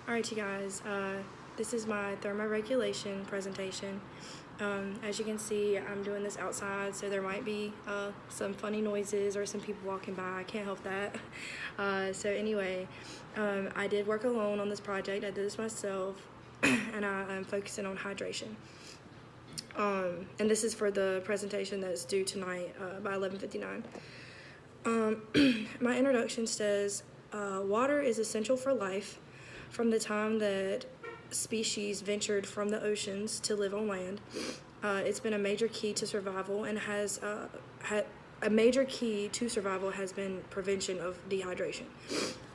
Alright, you guys, this is my thermoregulation presentation. As you can see, I'm doing this outside, so there might be some funny noises or some people walking by. I can't help that. So anyway, I did work alone on this project. I did this myself, and I'm focusing on hydration. And this is for the presentation that's due tonight by 11:59. My introduction says, water is essential for life. From the time that species ventured from the oceans to live on land, it's been a major key to survival, and a major key to survival has been prevention of dehydration.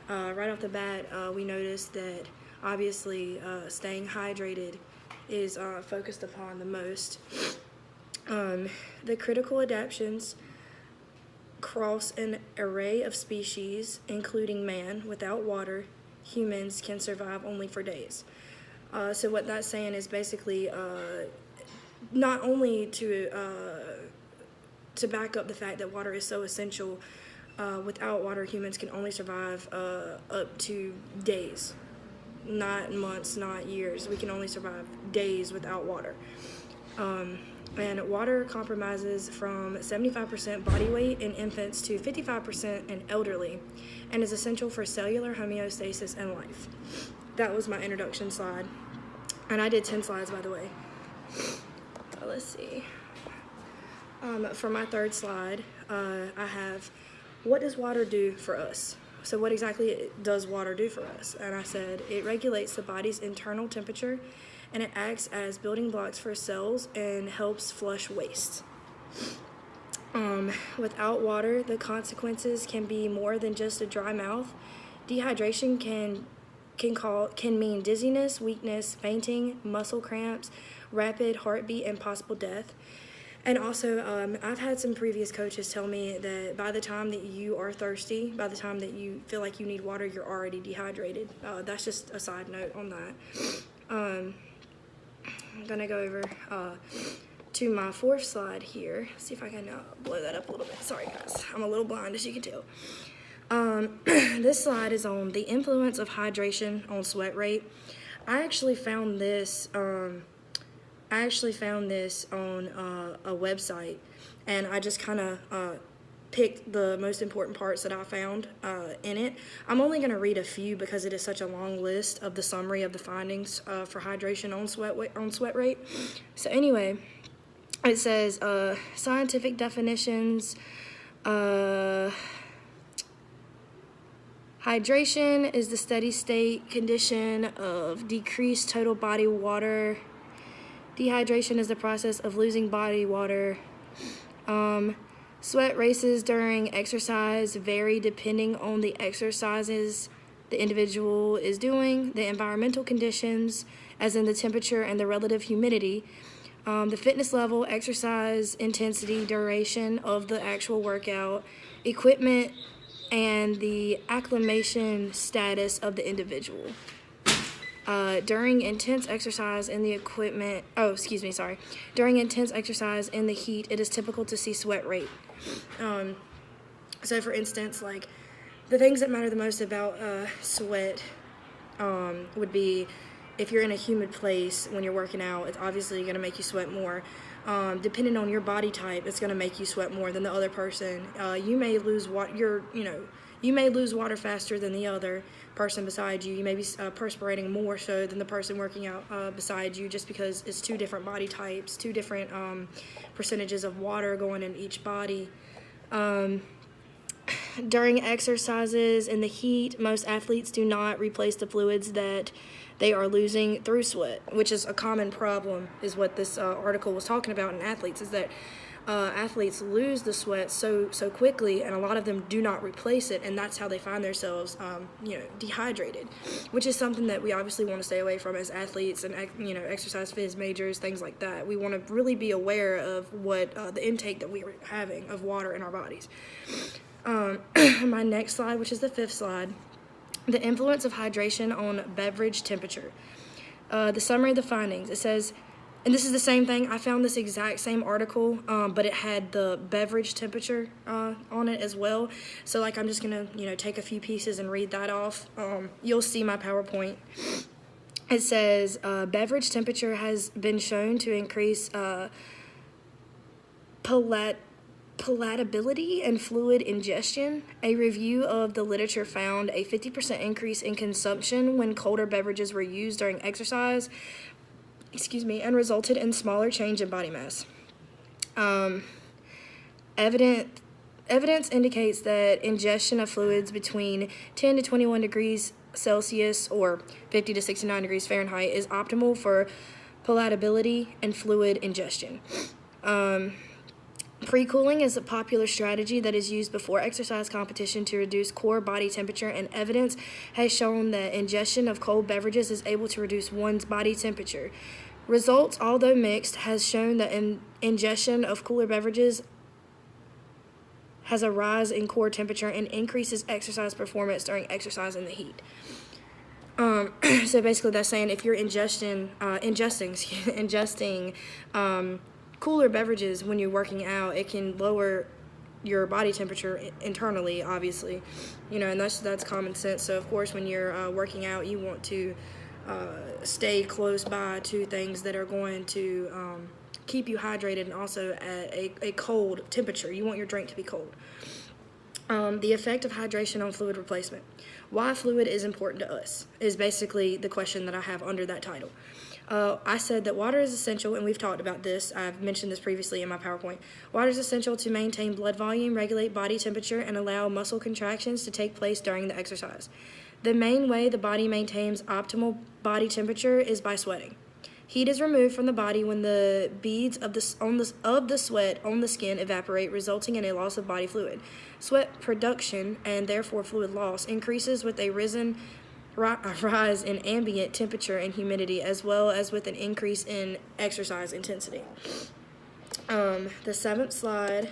Right off the bat, we noticed that obviously staying hydrated is focused upon the most. The critical adaptations cross an array of species, including man. Without water, humans can survive only for days. So what that's saying is basically not only to back up the fact that water is so essential, without water humans can only survive up to days, not months, not years. We can only survive days without water. And water compromises from 75% body weight in infants to 55% in elderly, and is essential for cellular homeostasis and life. That was my introduction slide. And I did 10 slides, by the way. Let's see. For my third slide, I have, what does water do for us? So what exactly does water do for us? And I said, it regulates the body's internal temperature, and it acts as building blocks for cells and helps flush waste. Without water, the consequences can be more than just a dry mouth. Dehydration can mean dizziness, weakness, fainting, muscle cramps, rapid heartbeat, and possible death. And also, I've had some previous coaches tell me that by the time that you are thirsty, by the time that you feel like you need water, you're already dehydrated. That's just a side note on that. I'm gonna go over to my fourth slide here. See if I can blow that up a little bit. Sorry guys, I'm a little blind, as you can tell. This slide is on the influence of hydration on sweat rate. I actually found this on a website, and I just kind of picked the most important parts that I found in it. I'm only going to read a few because it is such a long list of the summary of the findings for hydration on sweat rate. So anyway, it says scientific definitions. Hydration is the steady state condition of decreased total body water. Dehydration is the process of losing body water. Sweat races during exercise vary depending on the exercises the individual is doing, the environmental conditions, as in the temperature and the relative humidity, the fitness level, exercise intensity, duration of the actual workout, equipment, and the acclimation status of the individual. During intense exercise in the During intense exercise in the heat, it is typical to see sweat rate. So for instance, like the things that matter the most about sweat would be if you're in a humid place when you're working out, it's obviously going to make you sweat more. Depending on your body type, it's going to make you sweat more than the other person. You may lose you may lose water faster than the other person beside you. You may be perspirating more so than the person working out beside you, just because it's two different body types, two different percentages of water going in each body. During exercises in the heat, most athletes do not replace the fluids that they are losing through sweat, which is a common problem, is what this article was talking about in athletes, is that athletes lose the sweat so quickly, and a lot of them do not replace it, and that's how they find themselves dehydrated, which is something that we obviously want to stay away from as athletes and exercise phys majors, things like that. We want to really be aware of what the intake that we are having of water in our bodies. My next slide, which is the fifth slide, the influence of hydration on beverage temperature. The summary of the findings, it says and this is the same thing. I found this exact same article, but it had the beverage temperature on it as well. So like I'm just gonna take a few pieces and read that off. You'll see my PowerPoint. It says beverage temperature has been shown to increase palatability and fluid ingestion. A review of the literature found a 50% increase in consumption when colder beverages were used during exercise, and resulted in smaller change in body mass. Evidence indicates that ingestion of fluids between 10 to 21 degrees Celsius or 50 to 69 degrees Fahrenheit is optimal for palatability and fluid ingestion. Pre-cooling is a popular strategy that is used before exercise competition to reduce core body temperature, and evidence has shown that ingestion of cold beverages is able to reduce one's body temperature. Results, although mixed, has shown that ingestion of cooler beverages has a rise in core temperature and increases exercise performance during exercise in the heat. So basically that's saying if you're ingesting cooler beverages when you're working out, it can lower your body temperature internally, obviously, and that's common sense. So of course when you're working out, you want to stay close by to things that are going to keep you hydrated and also at a cold temperature. You want your drink to be cold. The effect of hydration on fluid replacement. Why fluid is important to us is basically the question that I have under that title. I said that water is essential, and we've talked about this. I've mentioned this previously in my PowerPoint. Water is essential to maintain blood volume, regulate body temperature, and allow muscle contractions to take place during the exercise. The main way the body maintains optimal body temperature is by sweating. Heat is removed from the body when the beads of the sweat on the skin evaporate, resulting in a loss of body fluid. Sweat production, and therefore fluid loss, increases with a rise in ambient temperature and humidity, as well as with an increase in exercise intensity. The seventh slide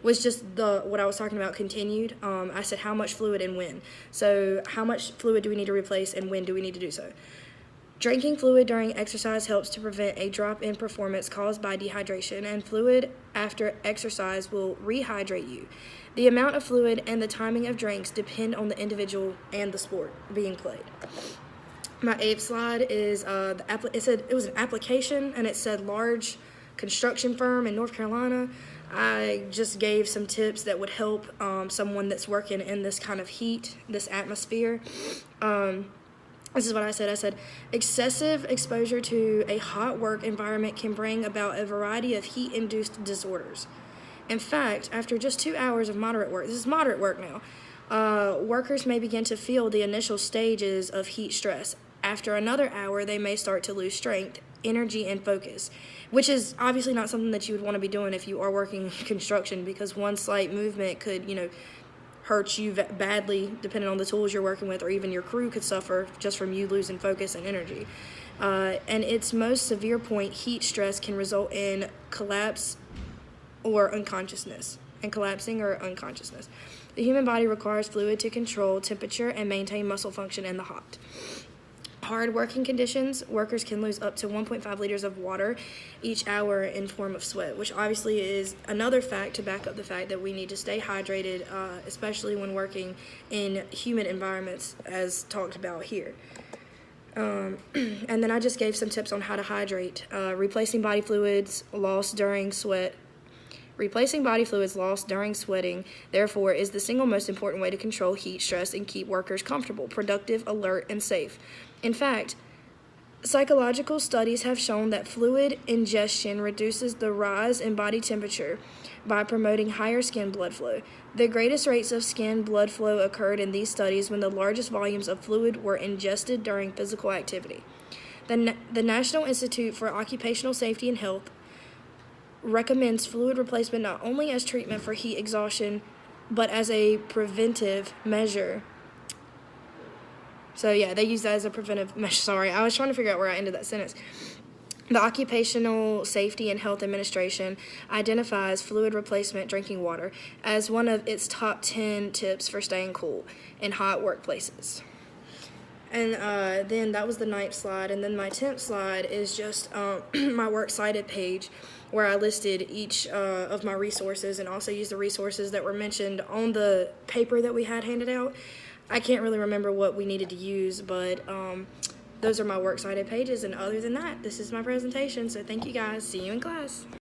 was just what I was talking about continued. I said how much fluid and when. So how much fluid do we need to replace and when do we need to do so? Drinking fluid during exercise helps to prevent a drop in performance caused by dehydration, and fluid after exercise will rehydrate you. The amount of fluid and the timing of drinks depend on the individual and the sport being played. My eighth slide is it was an application, and it said large construction firm in North Carolina. I just gave some tips that would help someone that's working in this kind of heat, this atmosphere. This is what I said. I said, excessive exposure to a hot work environment can bring about a variety of heat-induced disorders. In fact, after just 2 hours of moderate work, this is moderate work now, workers may begin to feel the initial stages of heat stress. After another hour, they may start to lose strength, energy, and focus, which is obviously not something that you would want to be doing if you are working construction, because one slight movement could, hurt you badly depending on the tools you're working with, or even your crew could suffer just from you losing focus and energy. And its most severe point, heat stress can result in collapsing or unconsciousness. The human body requires fluid to control temperature and maintain muscle function in the hot. Hard working conditions, workers can lose up to 1.5 liters of water each hour in form of sweat, which obviously is another fact to back up the fact that we need to stay hydrated, especially when working in humid environments, as talked about here. And then I just gave some tips on how to hydrate. Replacing body fluids lost during sweating, therefore, is the single most important way to control heat stress and keep workers comfortable, productive, alert, and safe. In fact, psychological studies have shown that fluid ingestion reduces the rise in body temperature by promoting higher skin blood flow. The greatest rates of skin blood flow occurred in these studies when the largest volumes of fluid were ingested during physical activity. The National Institute for Occupational Safety and Health recommends fluid replacement not only as treatment for heat exhaustion, but as a preventive measure. So yeah, they use that as a preventive measure. Sorry, I was trying to figure out where I ended that sentence. The Occupational Safety and Health Administration identifies fluid replacement drinking water as one of its top 10 tips for staying cool in hot workplaces. And then that was the 9th slide. And then my 10th slide is just my works cited page, where I listed each of my resources and also used the resources that were mentioned on the paper that we had handed out. I can't really remember what we needed to use, but those are my works cited pages. And other than that, this is my presentation. So thank you guys. See you in class.